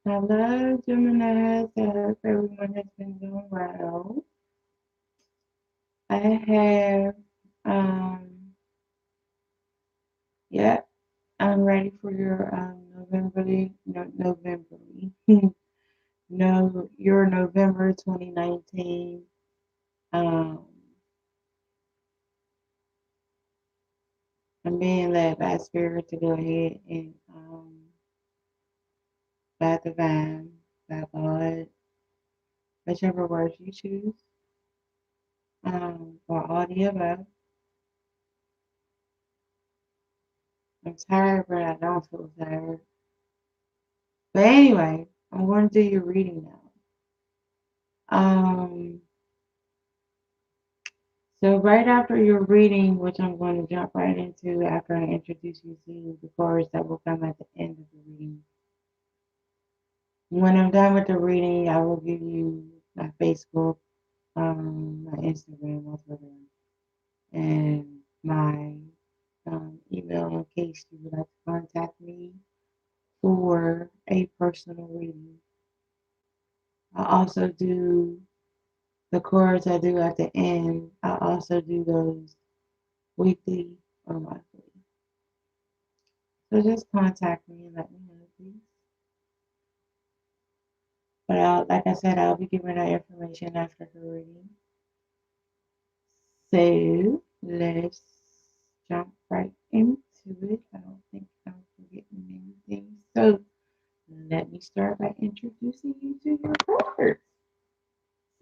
Hello, Gemini. I hope everyone has been doing well. I have, um, yep, I'm ready for your no, your November 2019. Um, I'm being led by Spirit to go ahead and by divine, by God, whichever words you choose, or all the above. I'm tired, but I don't feel tired. But anyway, I'm going to do your reading now. Um, so right after your reading, which I'm going to jump right into after I introduce you to the cards that will come at the end of the reading. When I'm done with the reading, I will give you my Facebook, my Instagram, my Twitter, and my email in case you would like to contact me for a personal reading. I also do the cards I do at the end. I also do those weekly or monthly. So just contact me and let me know, please. But like I said, I'll be giving that information after the reading. So let's jump right into it. I don't think I'm forgetting anything. So let me start by introducing you to your cards.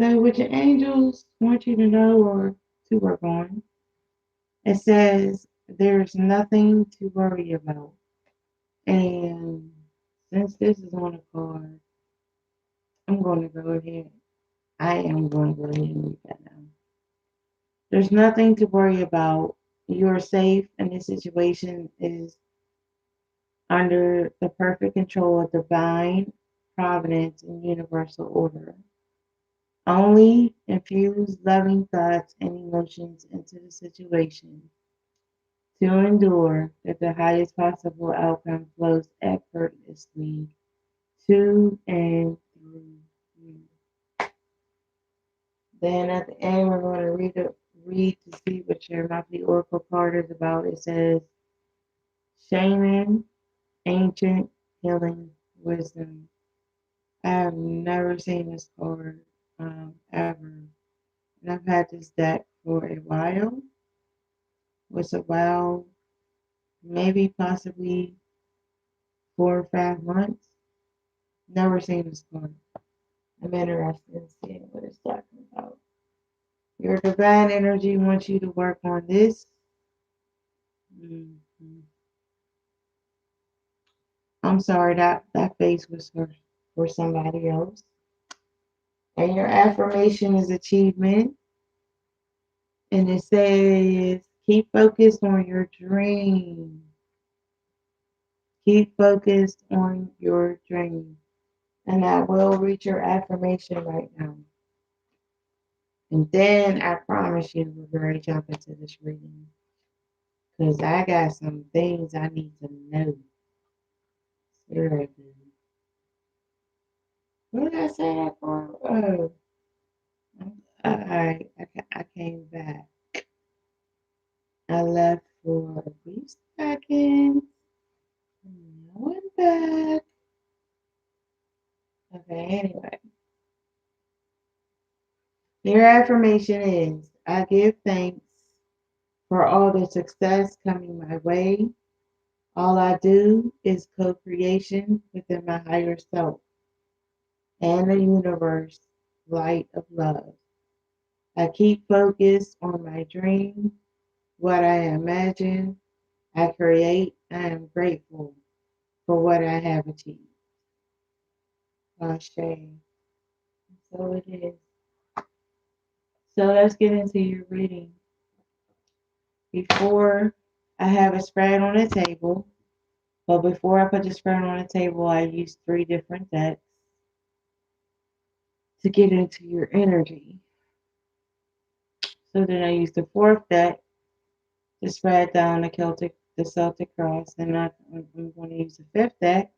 So what your angels want you to know or to work on, it says there's nothing to worry about. And since this is on a card, I'm going to go ahead. I am going to go ahead and read that now. There's nothing to worry about. You're safe, and this situation is under the perfect control of divine providence and universal order. Only infuse loving thoughts and emotions into the situation to endure that the highest possible outcome flows effortlessly to and through you. Then at the end, we're going to read to see what your monthly oracle card is about. It says, Shaman, Ancient Healing Wisdom. I have never seen this card ever. And I've had this deck for a while. Was a while, maybe possibly 4 or 5 months. Never seen this card. I'm interested in seeing what it's talking about. Your divine energy wants you to work on this. Mhm. I'm sorry, that face was for somebody else. And your affirmation is achievement. And it says, keep focused on your dream. Keep focused on your dream. And I will read your affirmation right now. And then I promise you we're going to jump into this reading. Because I got some things I need to know. Seriously. What did I say that for? Oh, I came back. I left for a brief second. I went back. Okay, anyway. Your affirmation is, I give thanks for all the success coming my way. All I do is co-creation within my higher self and the universe, light of love. I keep focused on my dream, what I imagine, I create. I am grateful for what I have achieved. Ashe. So it is. So let's get into your reading. Before I have a spread on the table, but before I put the spread on the table, I use 3 different decks to get into your energy. So then I use the fourth deck to spread down the Celtic cross, and I'm going to use the fifth deck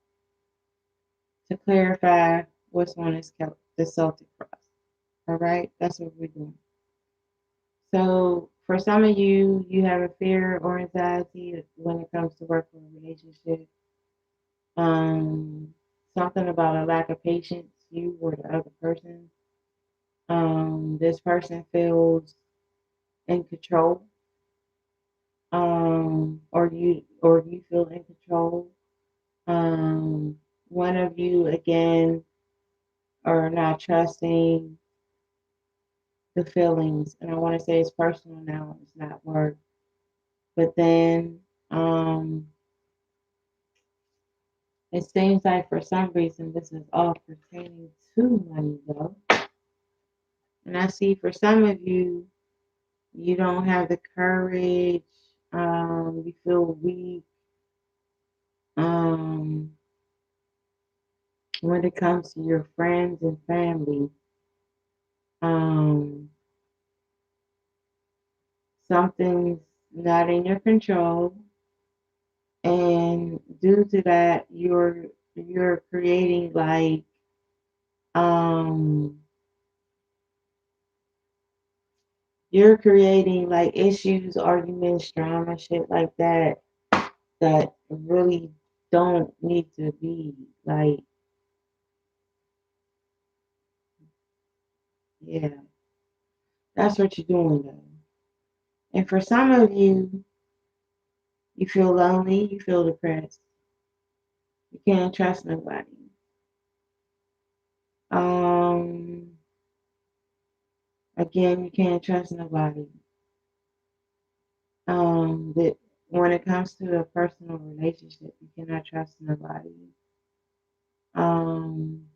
to clarify what's on the Celtic cross. All right, that's what we're doing. So for some of you, you have a fear or anxiety when it comes to work or relationship. Um, Something about a lack of patience, you or the other person. This person feels in control. Or you feel in control. One of you again are not trusting the feelings, and I want to say it's personal now. It's not work. But then it seems like for some reason this is all pertaining to money, though. And I see for some of you, you don't have the courage. You feel weak. Um, when it comes to your friends and family, um, something's not in your control, and due to that, you're creating um issues, arguments, drama, shit like that that really don't need to be. Like, yeah, that's what you're doing though. And for some of you, you feel lonely, you feel depressed, you can't trust nobody. Um, Again, you can't trust nobody. That when it comes to a personal relationship, you cannot trust nobody. Um,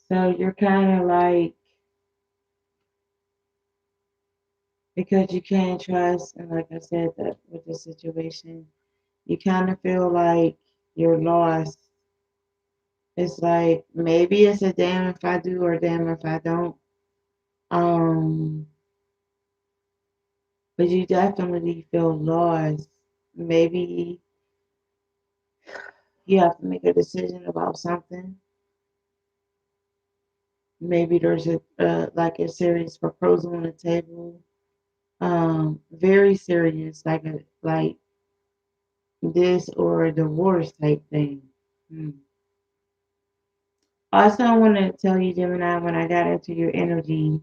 so you're kind of like, because you can't trust, and like I said, that with the situation, you kind of feel like you're lost. It's like maybe it's a damn if I do or damn if I don't. Um, but you definitely feel lost. Maybe you have to make a decision about something. Maybe there's a like a serious proposal on the table. Very serious, like this or a divorce type thing. Hmm. Also, I want to tell you, Gemini, when I got into your energy,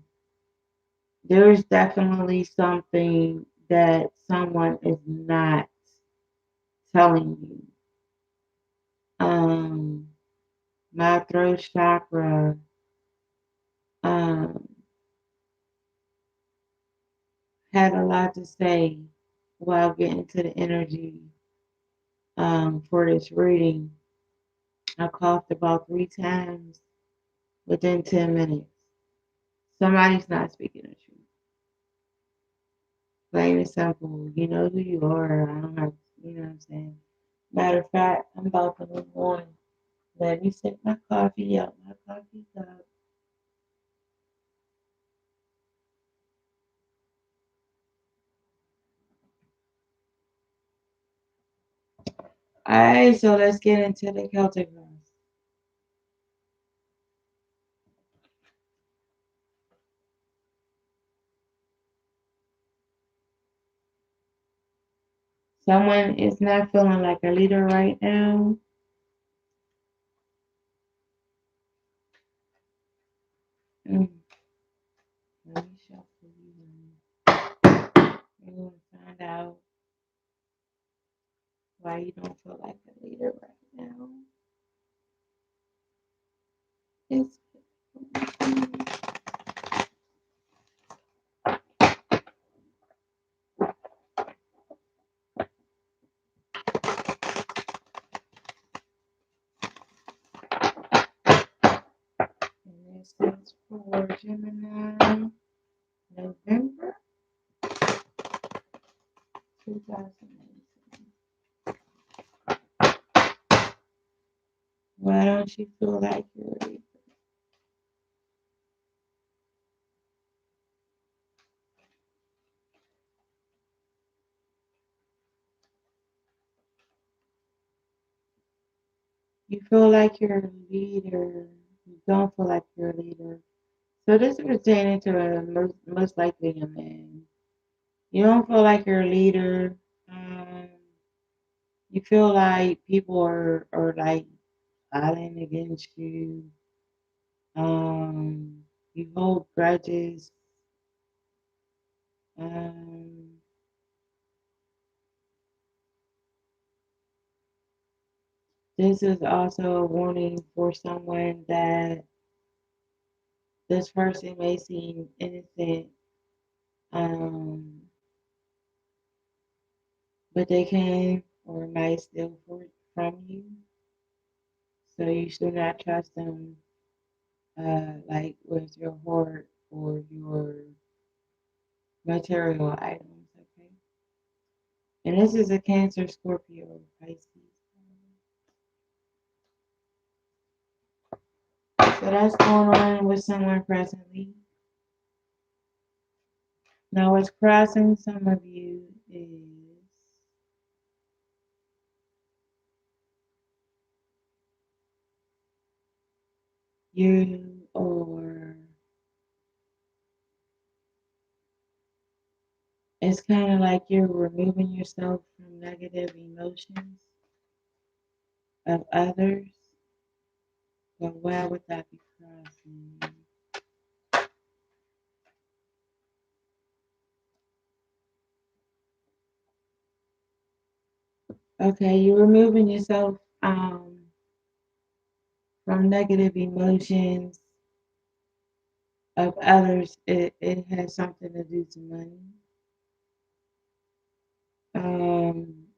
there's definitely something that someone is not telling you. Um, my throat chakra um, had a lot to say while getting to the energy for this reading. I coughed about 3 times within 10 minutes. Somebody's not speaking the truth. Plain and simple. You know who you are. I don't have, you know what I'm saying? Matter of fact, I'm about to move on. Let me sip my coffee out my coffee cup. Alright, so let's get into the Celtic Rose. Someone is not feeling like a leader right now. Mm, let me shuffle you. You're going to find out why you don't feel like a leader right now. It's and this is for Gemini, November 2019. Why don't you feel like you're a leader? You feel like you're a leader. You don't feel like you're a leader. So this is pertaining to a most likely a man. You don't feel like you're a leader. Um, you feel like people are like plotting against you. You hold grudges. Um, this is also a warning for someone that this person may seem innocent, um, but they can or might steal from you. So you should not trust them, like with your heart or your material items. Okay, and this is a Cancer, Scorpio, Pisces. So that's going on with someone presently. Now, what's crossing some of you is you or it's kind of like you're removing yourself from negative emotions of others. But why would that be crossing? Okay, you're removing yourself from negative emotions of others. It has something to do to money.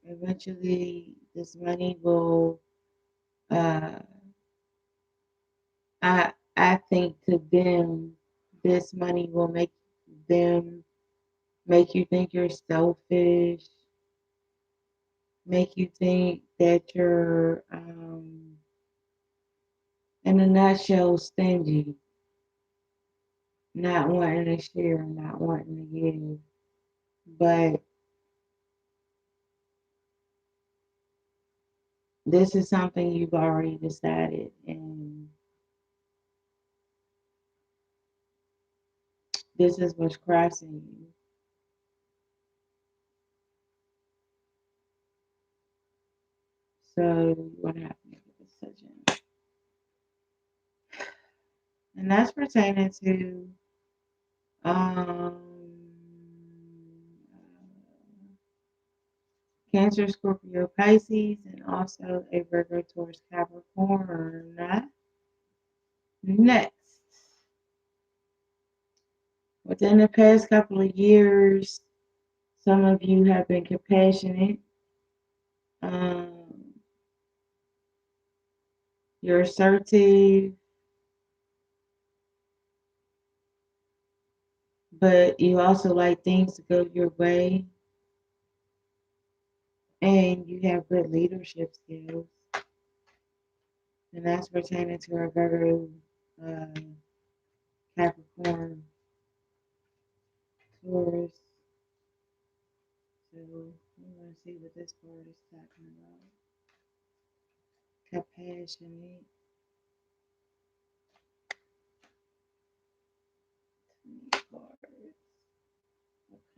Eventually, this money will. I think to them, this money will make them make you think you're selfish, make you think that you're, in a nutshell, stingy, not wanting to share, not wanting to give. But this is something you've already decided, and this is what's crossing you. So you want to have to make a decision. And that's pertaining to um, Cancer, Scorpio, Pisces, and also a Virgo, Taurus, Capricorn. Next, within the past couple of years, some of you have been compassionate. Um, you're assertive, but you also like things to go your way, and you have good leadership skills. And that's pertaining to a Virgo, uh, Capricorn, Taurus. So we want to see what this card is talking about. Compassionate, cards,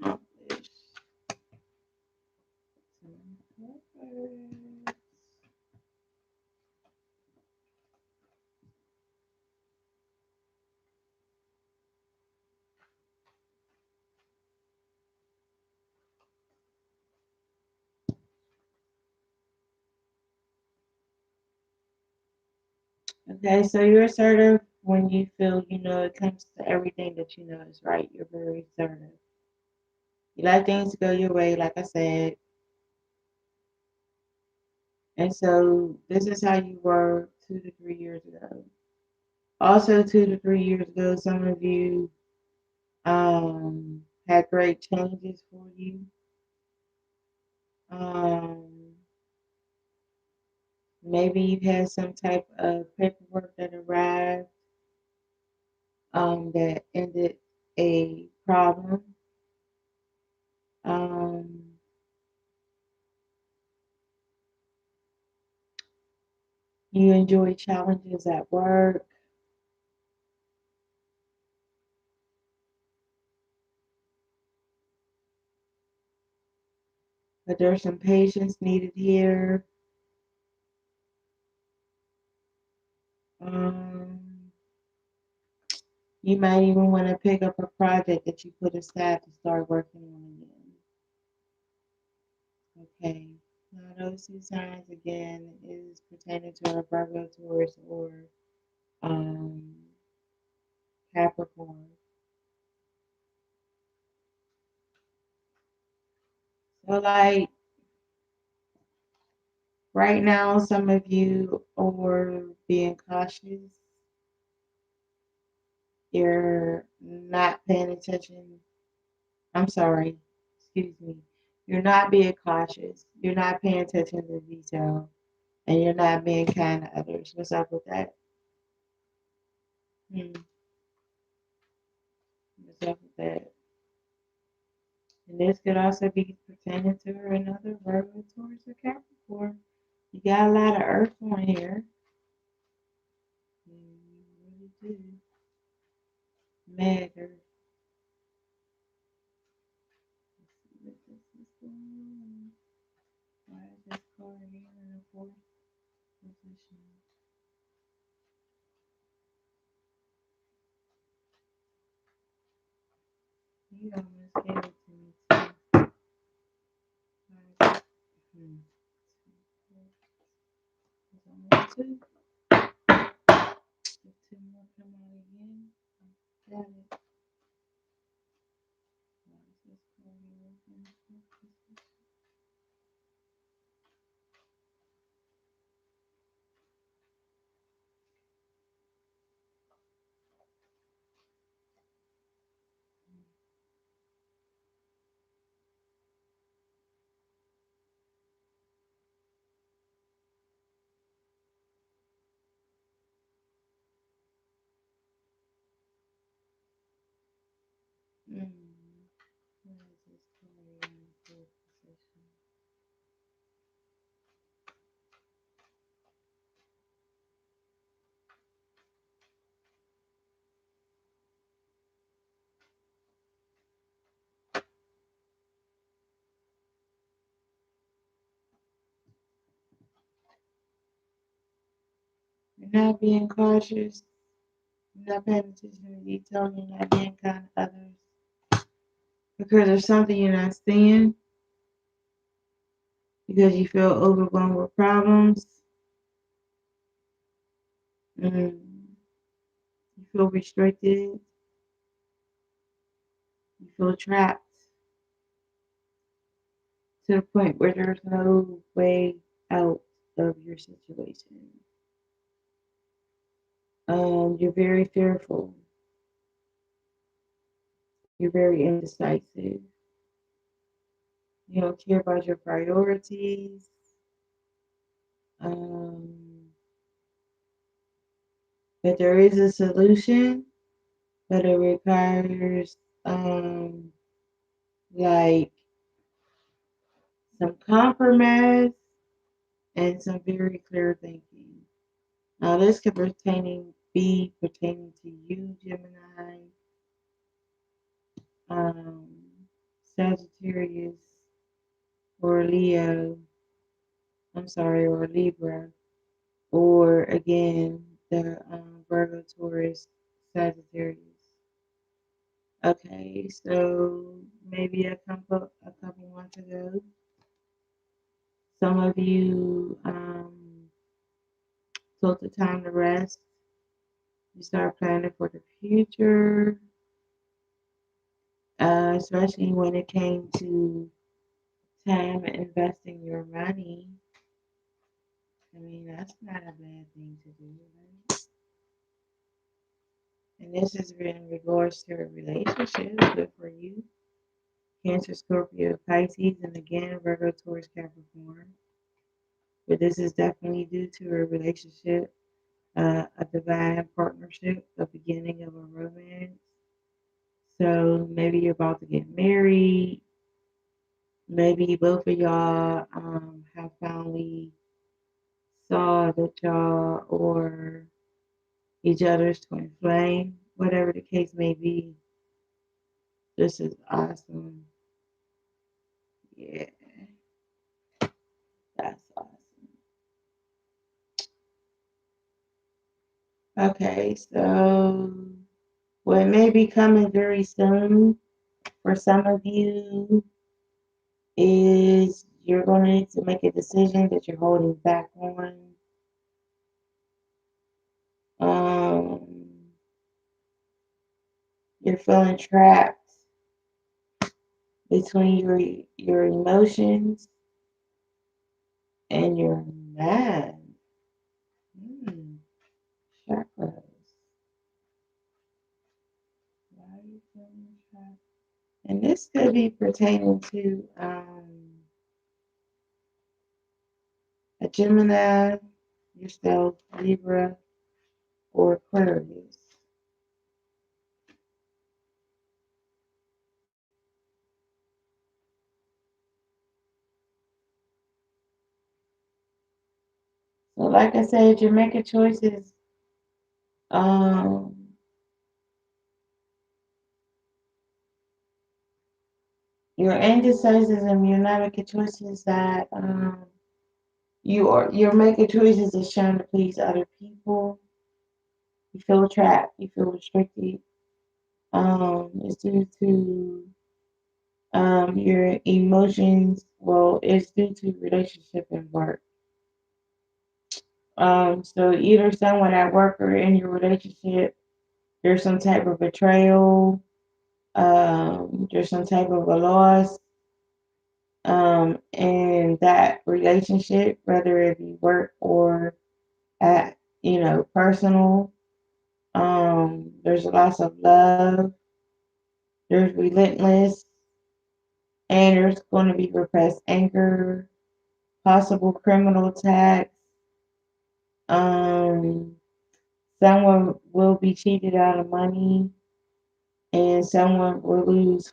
accomplish, cards. Okay, so you're assertive when you feel you know it comes to everything that you know is right. You're very assertive. You like things to go your way, like I said. And so this is how you were 2 to 3 years ago. Also, 2 to 3 years ago, some of you had great changes for you. Um, Maybe you had some type of paperwork that arrived that ended a problem. Um, You enjoy challenges at work, but there's some patience needed here. Um, you might even want to pick up a project that you put aside to start working on again. Okay. Now those two signs again is pertaining to our Virgo, Taurus, or um, Capricorn. So like right now, some of you are being cautious. You're not paying attention. I'm sorry. Excuse me. You're not being cautious. You're not paying attention to detail. And you're not being kind to others. What's up with that? Hmm. What's up with that? And this could also be pertaining to another Virgo, Taurus, or Capricorn. You got a lot of Earth on here. You really do. Matter. Let's see what this is going on. Why is this card here in the fourth position? You almost gave it to me too. Hmm. There's only two. If two more come out again, got it. Why is this card here in the fourth position? Hmm. Why is this card here in the fourth position? You're not being cautious. You're not paying attention to detail. You're not being kind to others. Because there's something you're not seeing. Because you feel overwhelmed with problems. Mm. You feel restricted. You feel trapped to the point where there's no way out of your situation. You're very fearful. You're very indecisive. You don't care about your priorities. Um, but there is a solution, but it requires like some compromise and some very clear thinking. Now this could be pertaining to you, Gemini, um, Sagittarius, or Leo. I'm sorry, or Libra, or again the Virgo, Taurus, Sagittarius. Okay, so maybe a couple months ago, some of you took the time to rest. You start planning for the future, especially when it came to time investing your money. I mean, that's not a bad thing to do, right? And this is in regards to a relationship, good for you. Cancer, Scorpio, Pisces, and again, Virgo, Taurus, Capricorn. But this is definitely due to a relationship, a divine partnership, the beginning of a romance. So maybe you're about to get married. Maybe both of y'all have finally saw that y'all or each other's twin flame, whatever the case may be. This is awesome. Yeah, that's awesome. Okay, so what may be coming very soon for some of you is you're going to need to make a decision that you're holding back on. Um, you're feeling trapped between your emotions and your mind. Hmm. Chakras. Why are you feeling trapped? And this could be pertaining to a Gemini, yourself, Libra, or Aquarius. So, like I said, you're making choices. Um, you're indecisive. You're not making choices that you're making choices that's trying to please other people. You feel trapped. You feel restricted. It's due to your emotions. Well, it's due to relationship and work. So either someone at work or in your relationship, there's some type of betrayal. There's some type of a loss. In that relationship, whether it be work or at personal. There's a loss of love. There's relentless, and there's going to be repressed anger, possible criminal attacks. Um, Someone will be cheated out of money, and someone will lose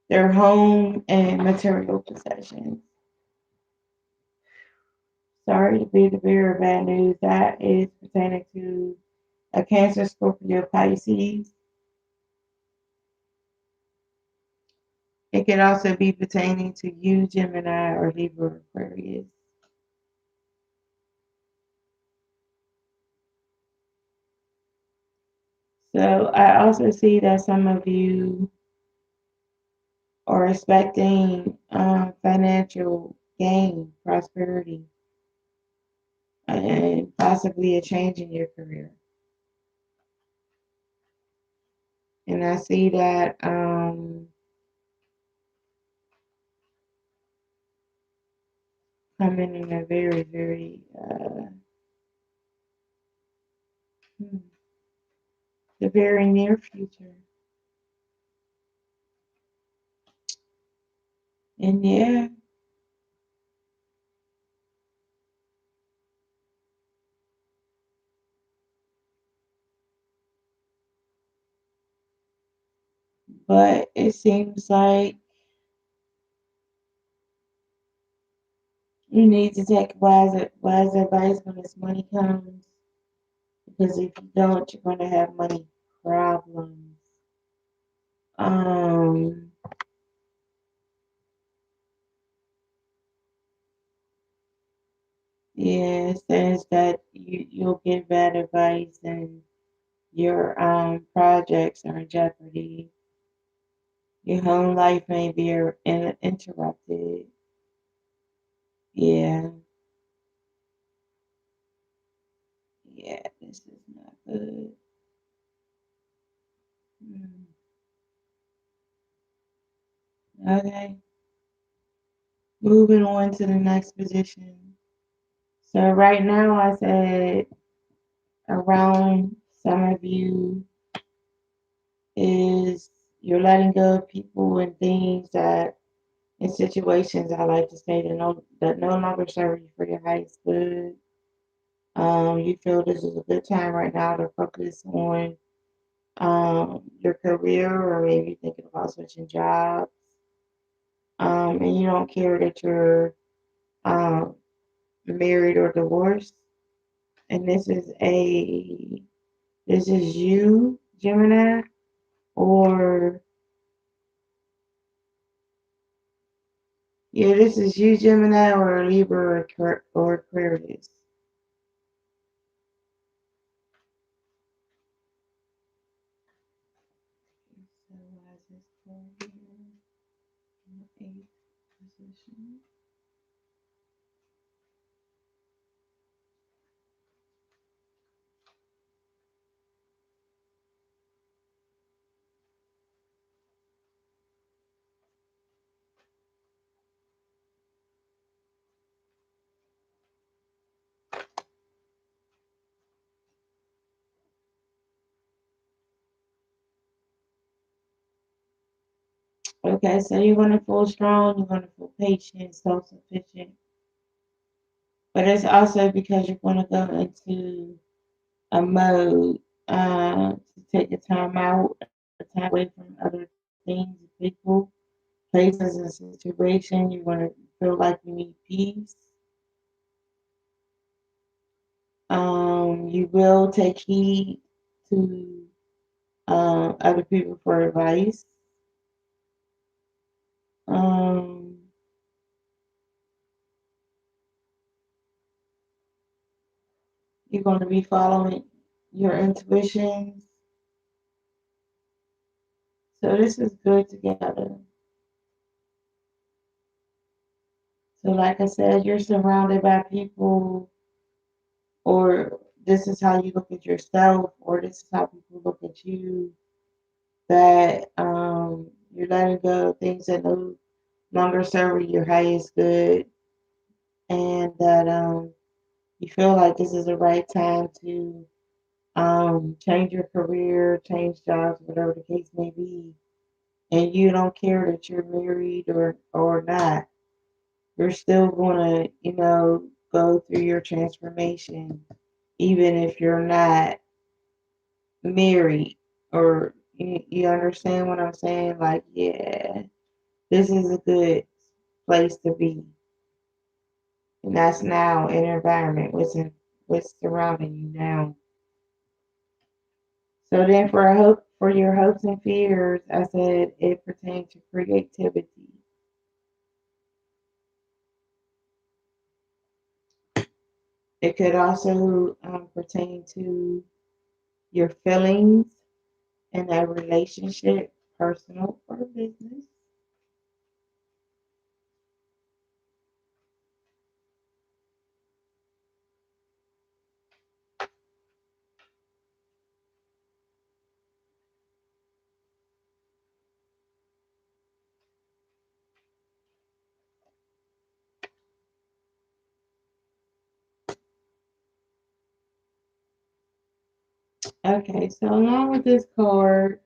their home and material possessions. Sorry to be the bearer of bad news. That is pertaining to a Cancer, Scorpio, Pisces. It could also be pertaining to you, Gemini, or Libra, Aquarius. So I also see that some of you are expecting financial gain, prosperity, and possibly a change in your career. And I see that coming in a very, very hmm, the very near future. And yeah, but it seems like you need to take wise advice when this money comes, because if you don't, you're going to have money problems. Um, yeah, it says that you'll get bad advice and your projects are in jeopardy. Your home life may be interrupted. Yeah, yeah, this is not good. Hmm. Okay, moving on to the next position. So right now, I said around some of you is you're letting go of people and things that in situations I like to say that no longer serve you for your highest good. You feel this is a good time right now to focus on your career, or maybe thinking about switching jobs. And you don't care that you're um, married or divorced. And this is you, Gemini, or yeah, this is you, Gemini, or Libra or Aquarius. So why is this card here? In the eighth position. Okay, so you're gonna feel strong, you're gonna feel patient, self-sufficient, but it's also because you're gonna go into a mode to take a time out, a time away from other things, people, places, and situations. You're gonna feel like you need peace. You will take heed to other people for advice. Um, you're going to be following your intuitions. So this is good together. So like I said, you're surrounded by people, or this is how you look at yourself, or this is how people look at you. That you're letting go of things that no longer serve your highest good, and that you feel like this is the right time to change your career, change jobs, whatever the case may be, and you don't care that you're married or not. You're still gonna, go through your transformation, even if you're not married. Or you understand what I'm saying? Like, yeah, this is a good place to be, and that's now an environment. What's surrounding you now? So then for your hopes and fears, I said it pertains to creativity. It could also pertain to your feelings in a relationship, personal or business. Okay, so along with this card,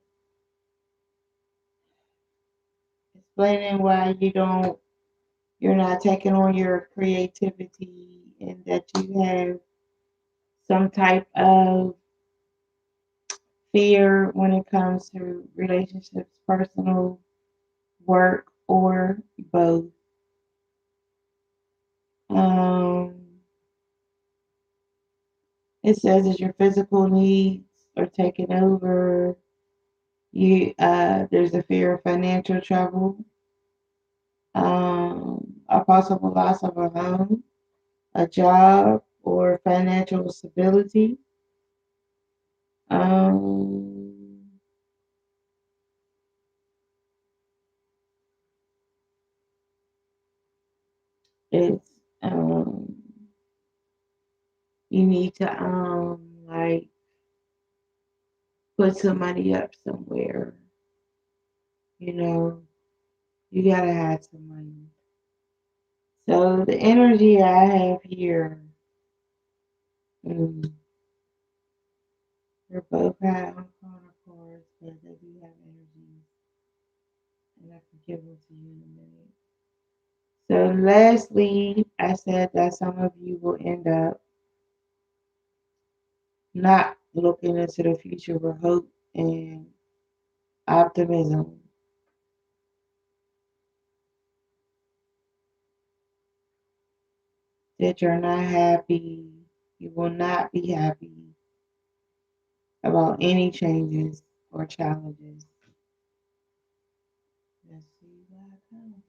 explaining why you're not taking on your creativity and that you have some type of fear when it comes to relationships, personal, work, or both. Um, it says that your physical needs are taking over. There's a fear of financial trouble, a possible loss of a home, a job, or financial stability. Um, it's you need to like put some money up somewhere. You know, you gotta have some money. So the energy I have here, mm, they're both high on corner cards, but they do have energy, and I can give them to you in a minute. So lastly, I said that some of you will end up not looking into the future with hope and optimism. that you're not happy. You will not be happy about any changes or challenges. Let's see what comes.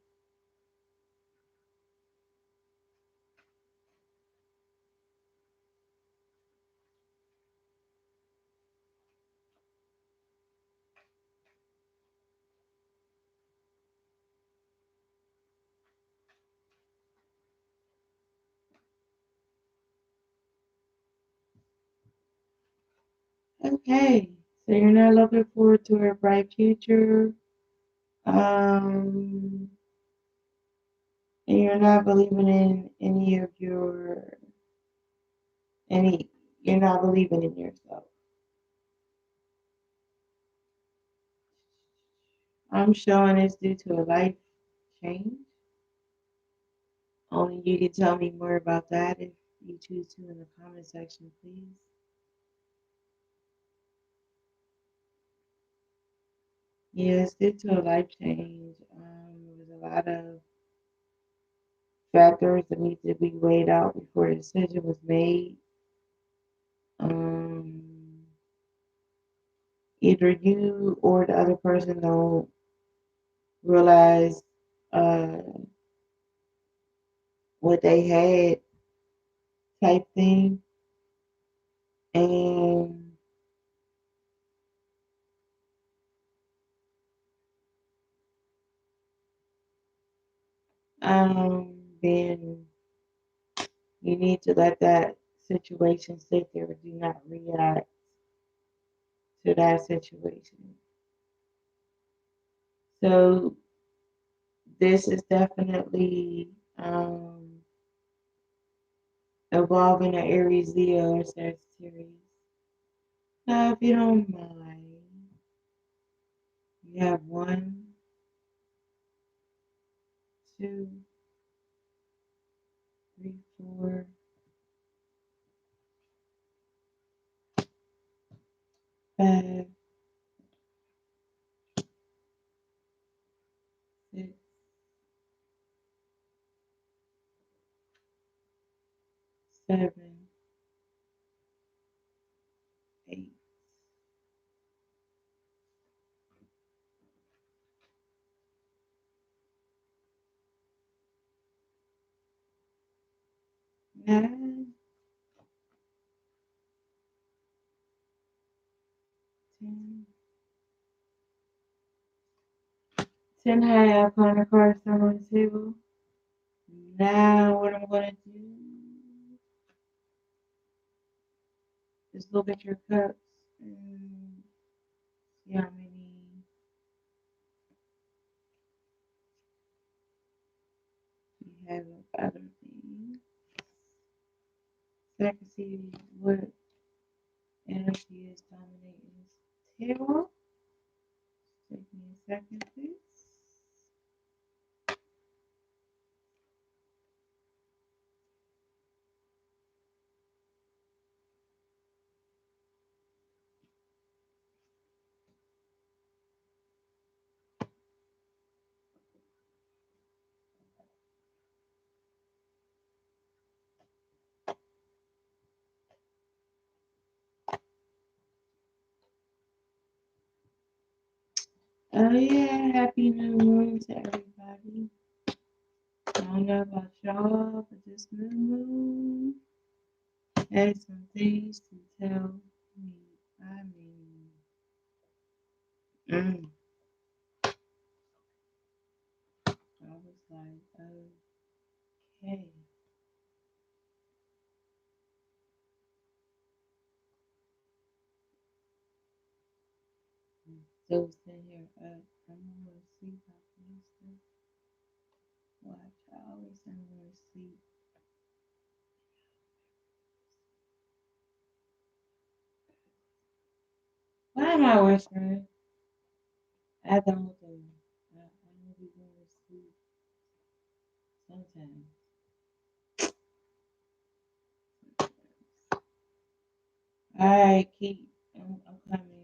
Okay, so you're not looking forward to a bright future. Um, and you're not believing in any of your any. You're not believing in yourself. I'm showing it's due to a life change. Only you can tell me more about that if you choose to in the comment section, please. Yes, due to a life change. There was a lot of factors that need to be weighed out before the decision was made. Um, Either you or the other person don't realize uh, what they had type thing, and then you need to let that situation sit there. Do not react to that situation. So this is definitely involving an Aries, Leo, or Sagittarius. Now, if you don't mind, you have 1, 2, 3, 4, 5, 6, 7, 8, 9, 10. 10 high Arcana cards on the table. Now, what I'm going to do is look at your cups and see how many you have of other things. So I can see what energy is dominating this table. Take me a second, please. Oh yeah, happy new moon to everybody. I don't know about y'all, but this new moon has some things to tell me. I mean, I was like, okay. So sitting here, I'm gonna sleep after this stuff. Watch, I always say I'm gonna sleep. Why am I whispering? I don't do. I don't be going to sleep sometimes. Alright, keep. I'm coming.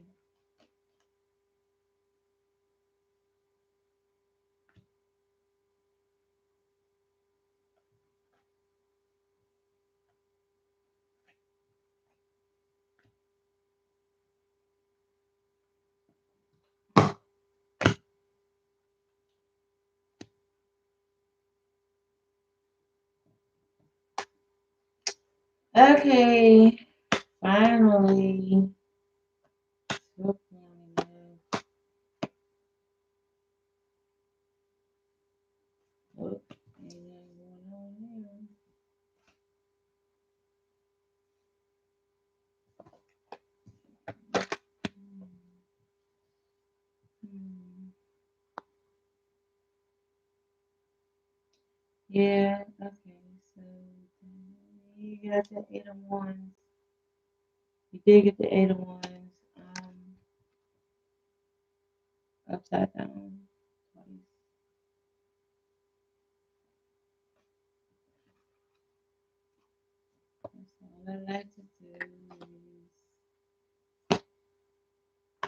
Okay, finally. Look on it. Look, ain't nothing going on here. Hmm. Yeah, okay, so you got the eight of wands. You did get the eight of wands upside down twice. That's all I like to do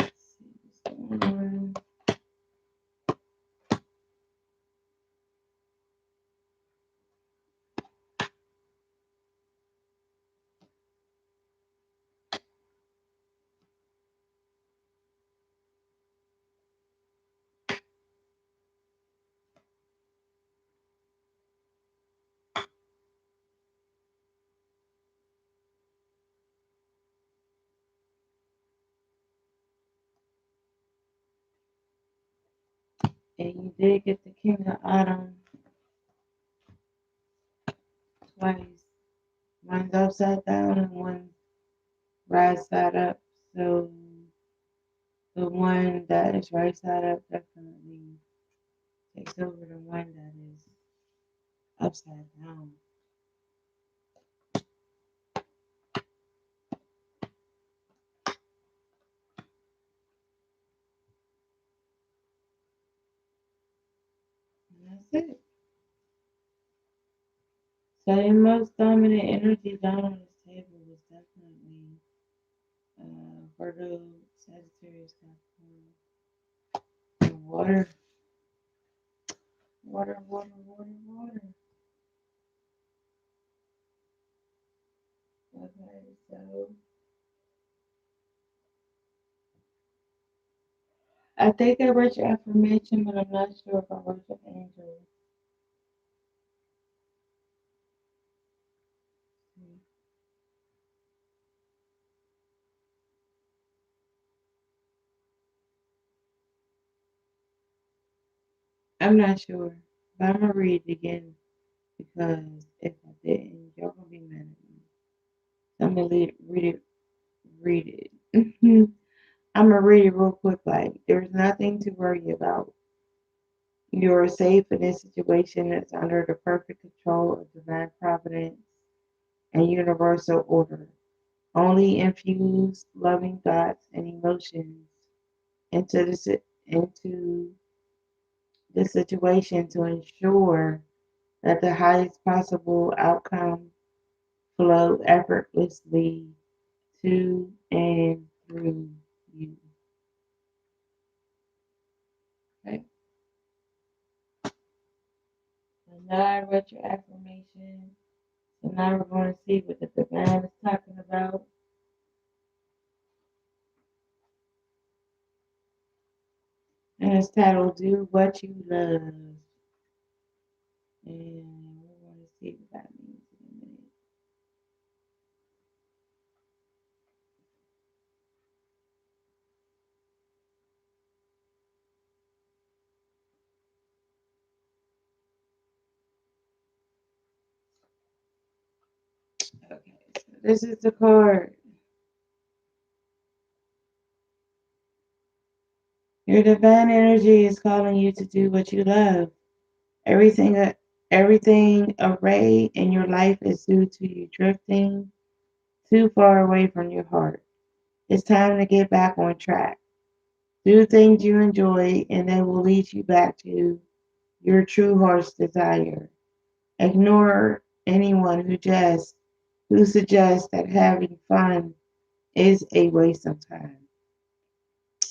is see what's going on. And you did get the king of autumn twice. One's upside down and one right side up. So the one that is right side up definitely takes over the one that is upside down. And that's it. So the most dominant energy down on this table was definitely Virgo, Sagittarius, Capricorn, and water, water, water, water, water. Okay, so I think I read your affirmation, but I'm not sure if I read your angel. I'm not sure, but I'm gonna read it again because if I didn't, y'all gonna be mad at me. So I'm gonna read it. I'm gonna read it real quick. Like, there's nothing to worry about. You're safe in this situation that's under the perfect control of divine providence and universal order. Only infuse loving thoughts and emotions into into the situation to ensure that the highest possible outcome flow effortlessly to and through you. Okay. So now I read your affirmation. So now we're going to see what the divine is talking about. And it's titled Do What You Love. And we're going to see what that means in a minute. Okay, so this is the card. Your divine energy is calling you to do what you love. Everything, everything array in your life is due to you drifting too far away from your heart. It's time to get back on track. Do things you enjoy, and they will lead you back to your true heart's desire. Ignore anyone who suggests that having fun is a waste of time.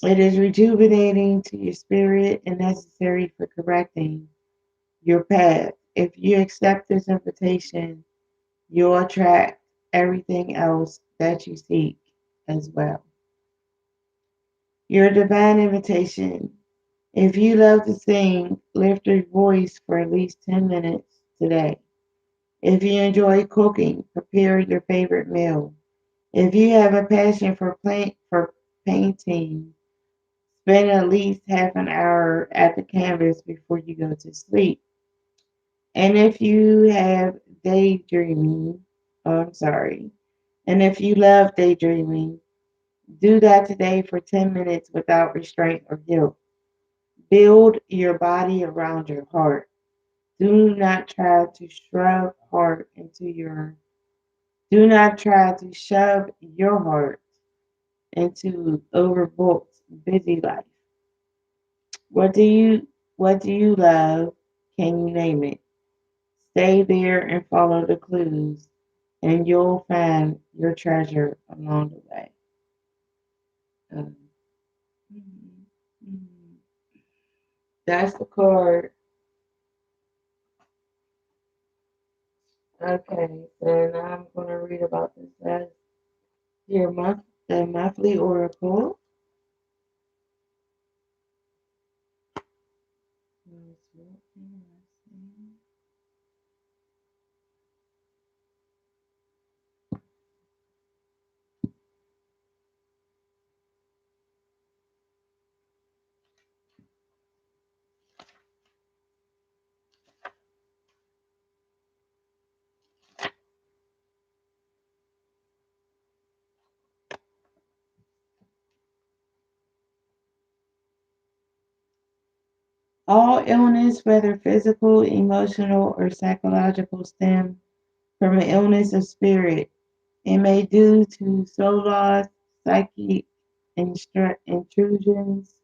It is rejuvenating to your spirit and necessary for correcting your path. If you accept this invitation, you'll attract everything else that you seek as well. Your divine invitation. If you love to sing, lift your voice for at least 10 minutes today. If you enjoy cooking, prepare your favorite meal. If you have a passion for painting, spend at least half an hour at the canvas before you go to sleep. And if you have daydreaming, oh, I'm sorry. And if you love daydreaming, do that today for 10 minutes without restraint or guilt. Build your body around your heart. Do not try to shove heart into your do not try to shove your heart into overbooked busy life. What do you what do you love? Can you name it? Stay there and follow the clues, and you'll find your treasure along the way. Um, mhm, mhm. That's the card. Okay, so now I'm going to read about this as your the monthly oracle. All illness, whether physical, emotional, or psychological, stem from an illness of spirit. It may due to soul loss, psychic intrusions,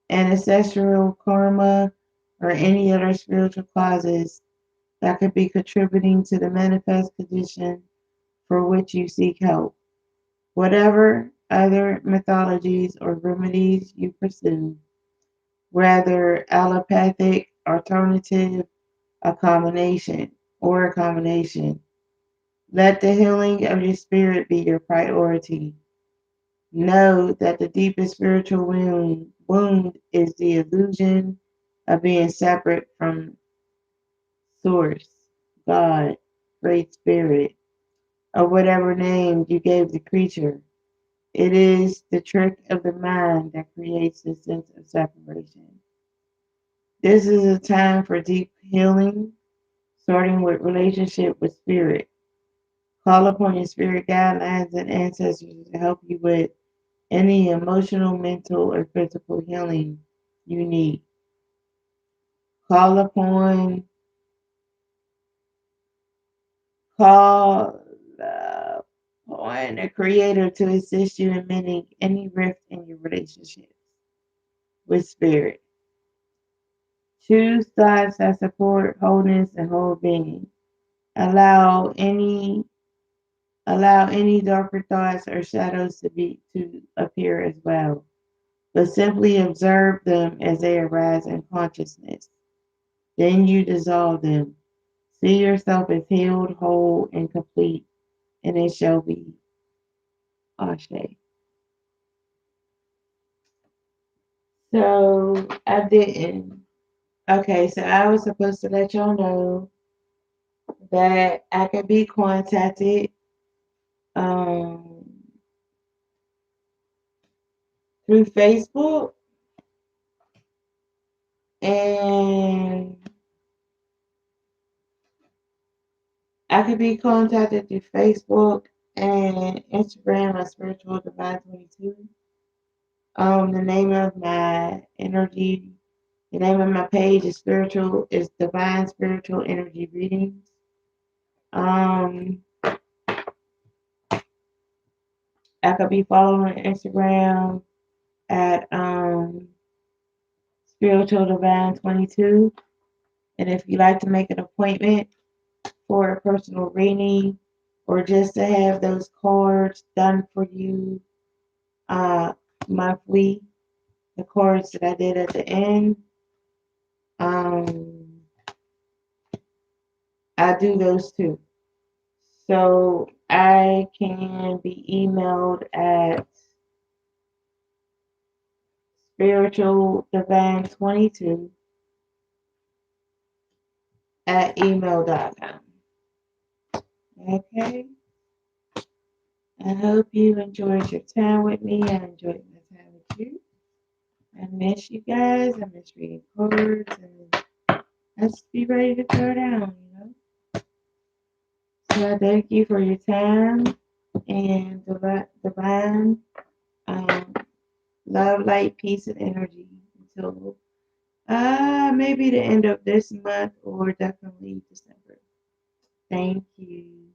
ancestral karma, or any other spiritual causes that could be contributing to the manifest condition for which you seek help. Whatever other mythologies or remedies you pursue, whether allopathic, alternative, a combination, let the healing of your spirit be your priority. Know that the deepest spiritual wound is the illusion of being separate from Source, God, Great Spirit, or whatever name you gave the creature. It is the trick of the mind that creates the sense of separation. This is a time for deep healing, starting with relationship with spirit. Call upon your spirit guidelines and ancestors to help you with any emotional, mental, or physical healing you need. Call upon call upon a creator to assist you in mending any rift in your relationships with spirit. Choose thoughts that support wholeness and whole being. Allow any allow any darker thoughts or shadows to appear as well, but simply observe them as they arise in consciousness. Then you dissolve them. See yourself as healed, whole, and complete, and it shall be. Ashe. So I didn't. Okay, so I was supposed to let y'all know that I could be contacted um, through Facebook, and I could be contacted through Facebook and Instagram at Spiritual Divine 22. The name of my energy, the name of my page is Divine Spiritual Energy Readings. I could be following Instagram at Spiritual Divine 22. And if you'd like to make an appointment for a personal reading or just to have those cards done for you monthly, the cards that I did at the end, um, I do those too. So I can be emailed at spiritualdivine22 at email.com. Okay. I hope you enjoyed your time with me. I enjoyed my time with you. I miss you guys. I miss reading cards, and let's be ready to throw down. So I thank you for your time and divine um, love, light, peace, and energy until maybe the end of this month or definitely December. Thank you.